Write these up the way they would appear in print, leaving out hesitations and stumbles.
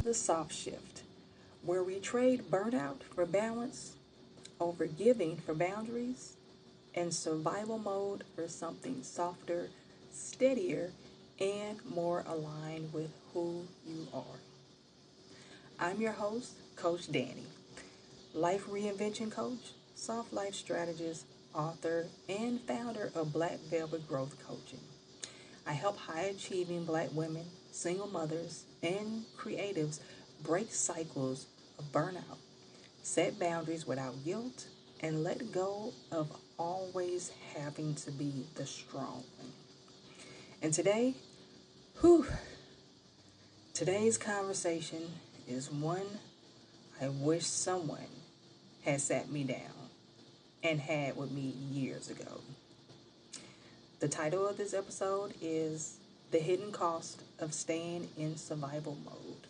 the soft shift, where we trade burnout for balance, overgiving for boundaries, and survival mode for something softer, steadier, and more aligned with who you are. I'm your host, Coach Danny, life reinvention coach, soft life strategist, author, and founder of Black Velvet Growth Coaching. I help high achieving Black women, single mothers, and creatives break cycles of burnout, set boundaries without guilt, and let go of always having to be the strong one. And whew, today's conversation is one I wish someone had sat me down and had with me years ago. The title of this episode is The Hidden Cost of Staying in Survival Mode.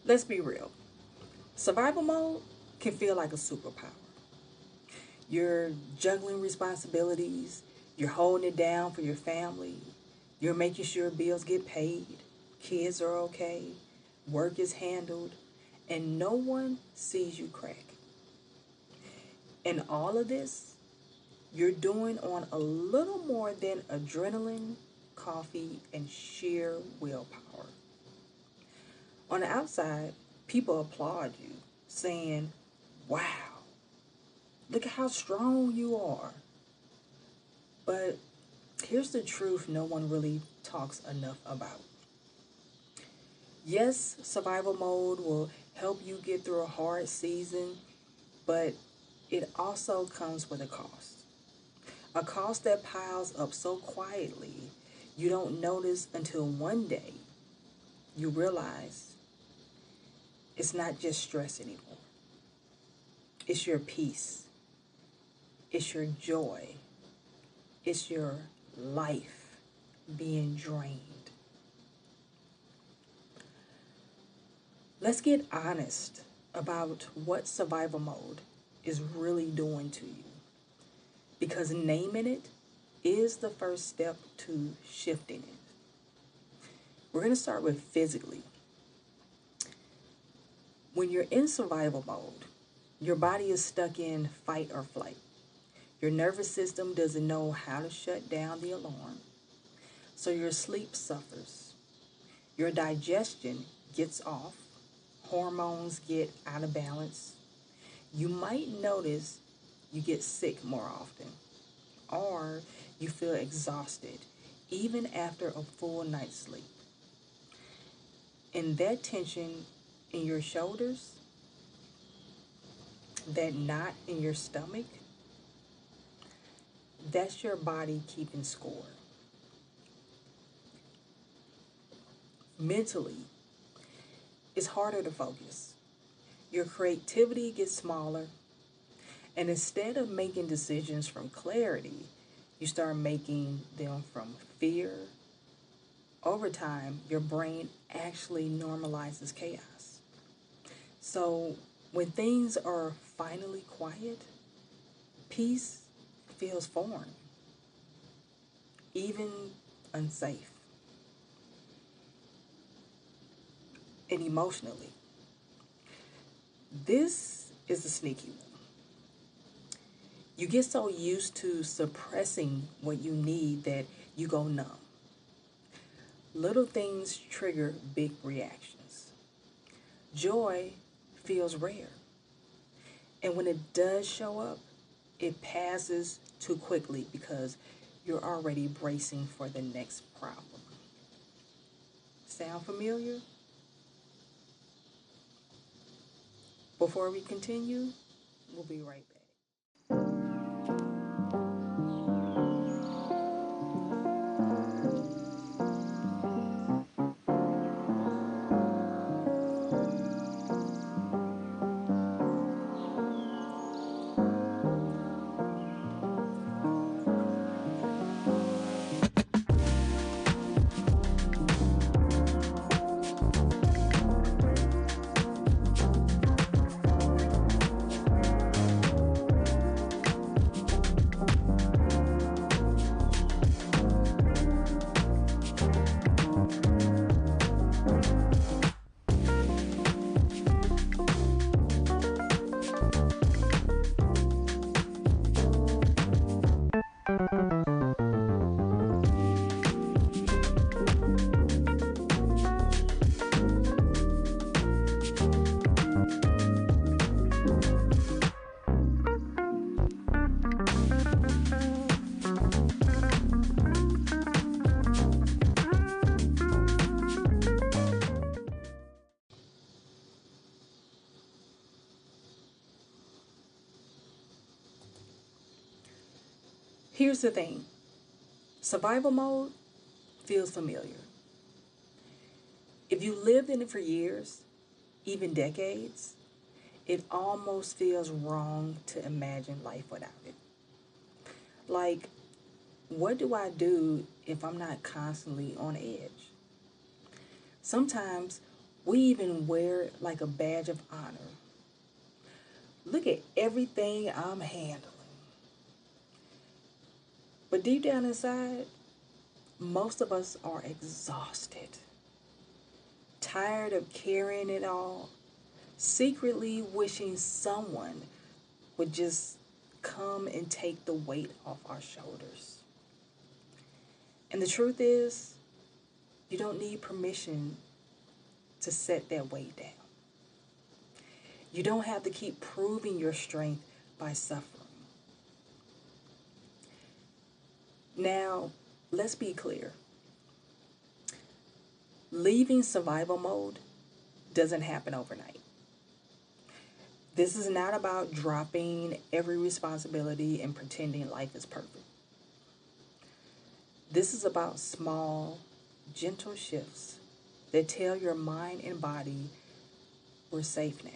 Let's be real. Survival mode can feel like a superpower. You're juggling responsibilities, you're holding it down for your family, you're making sure bills get paid, kids are okay, work is handled, and no one sees you crack. And all of this, you're doing on a little more than adrenaline, coffee, and sheer willpower. On the outside, people applaud you, saying, "Wow, look at how strong you are." But here's the truth no one really talks enough about. Yes, survival mode will help you get through a hard season, but it also comes with a cost. A cost that piles up so quietly you don't notice until one day you realize it's not just stress anymore. It's your peace. It's your joy. It's your life being drained. Let's get honest about what survival mode is really doing to you. Because naming it is the first step to shifting it. We're going to start with physically. When you're in survival mode, your body is stuck in fight or flight. Your nervous system doesn't know how to shut down the alarm, so your sleep suffers. Your digestion gets off, hormones get out of balance. You might notice you get sick more often, or you feel exhausted even after a full night's sleep. And that tension in your shoulders, that knot in your stomach, that's your body keeping score. Mentally, it's harder to focus. Your creativity gets smaller, and instead of making decisions from clarity, you start making them from fear. Over time, your brain actually normalizes chaos. So when things are finally quiet, peace feels foreign, even unsafe. And emotionally, this is a sneaky one. You get so used to suppressing what you need that you go numb. Little things trigger big reactions. Joy feels rare. And when it does show up, it passes too quickly because you're already bracing for the next problem. Sound familiar? Before we continue, we'll be right back. Here's the thing. Survival mode feels familiar. If you lived in it for years, even decades, it almost feels wrong to imagine life without it. Like, what do I do if I'm not constantly on edge? Sometimes we even wear it like a badge of honor. Look at everything I'm handling. But deep down inside, most of us are exhausted, tired of carrying it all, secretly wishing someone would just come and take the weight off our shoulders. And the truth is, you don't need permission to set that weight down. You don't have to keep proving your strength by suffering. Now, let's be clear. Leaving survival mode doesn't happen overnight. This is not about dropping every responsibility and pretending life is perfect. This is about small, gentle shifts that tell your mind and body we're safe now.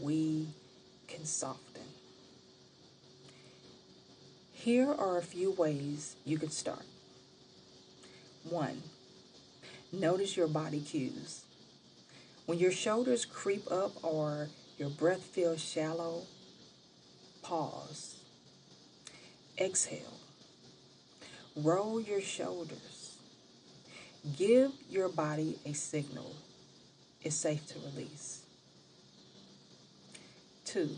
We can soften. Here are a few ways you can start. 1. Notice your body cues. When your shoulders creep up or your breath feels shallow, pause. Exhale. Roll your shoulders. Give your body a signal. It's safe to release. 2.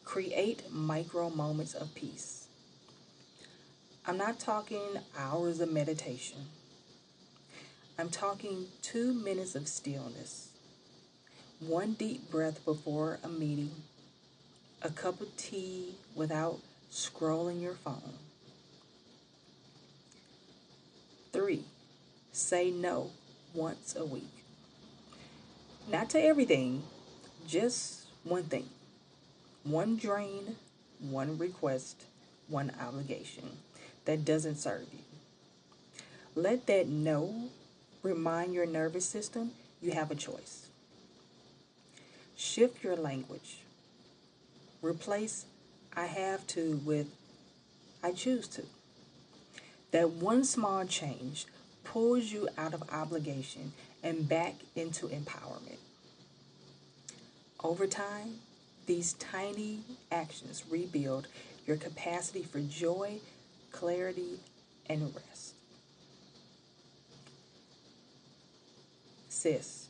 Create micro moments of peace. I'm not talking hours of meditation. I'm talking 2 minutes of stillness. 1 deep breath before a meeting. A cup of tea without scrolling your phone. 3. Say no once a week. Not to everything, just one thing. 1 drain, 1 request, 1 obligation that doesn't serve you. Let that no remind your nervous system you have a choice. Shift your language. Replace I have to with I choose to. That one small change pulls you out of obligation and back into empowerment. Over time, these tiny actions rebuild your capacity for joy, clarity, and rest. Sis,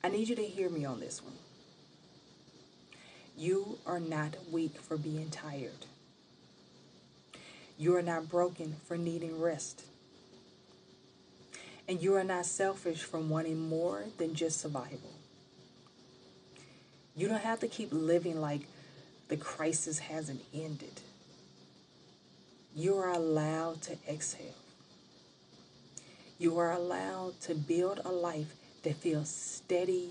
I need you to hear me on this one. You are not weak for being tired. You are not broken for needing rest. And you are not selfish from wanting more than just survival. You don't have to keep living like the crisis hasn't ended. You are allowed to exhale. You are allowed to build a life that feels steady,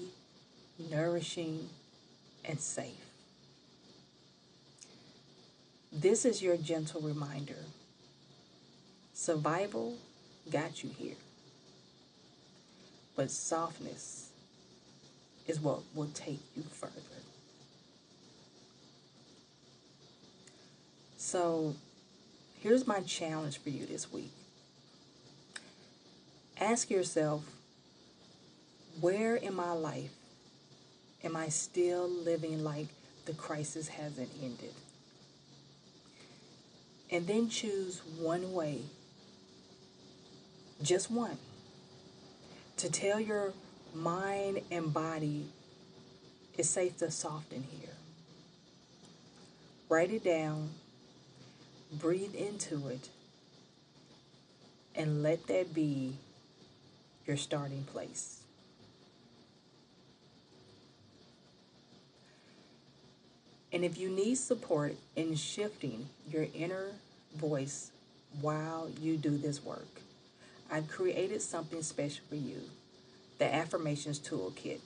nourishing, and safe. This is your gentle reminder. Survival got you here, but softness is what will take you further. So here's my challenge for you this week. Ask yourself, where in my life am I still living like the crisis hasn't ended? And then choose one way, just one, to tell your mind and body it's safe to soften here. Write it down, breathe into it, and let that be your starting place. And if you need support in shifting your inner voice while you do this work, I've created something special for you, the Affirmations Toolkit.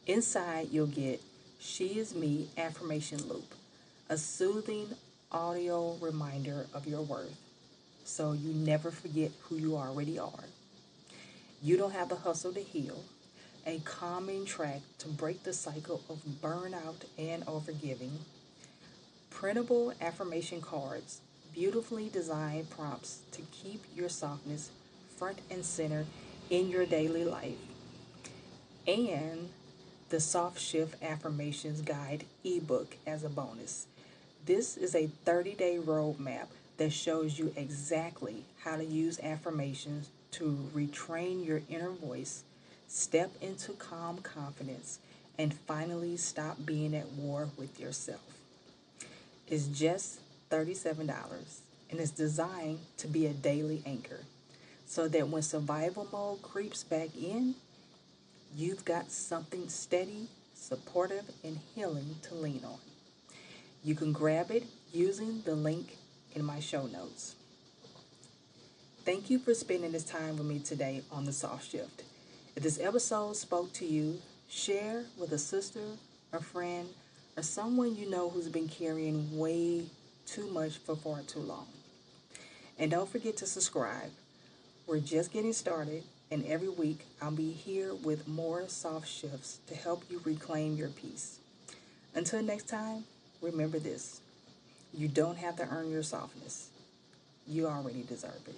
Inside, you'll get She Is Me Affirmation Loop, a soothing audio reminder of your worth, so you never forget who you already are. You Don't Have the Hustle to Heal, a calming track to break the cycle of burnout and overgiving. Printable affirmation cards, beautifully designed prompts to keep your softness front and center in your daily life. And the Soft Shift Affirmations Guide ebook as a bonus. This is a 30-day roadmap that shows you exactly how to use affirmations to retrain your inner voice, step into calm confidence, and finally stop being at war with yourself. It's just $37 and it's designed to be a daily anchor so that when survival mode creeps back in, you've got something steady, supportive, and healing to lean on. You can grab it using the link in my show notes. Thank you for spending this time with me today on The Soft Shift. If this episode spoke to you, share with a sister, a friend, or someone you know who's been carrying way too much for far too long. And don't forget to subscribe. We're just getting started, and every week I'll be here with more soft shifts to help you reclaim your peace. Until next time, remember this: you don't have to earn your softness. You already deserve it.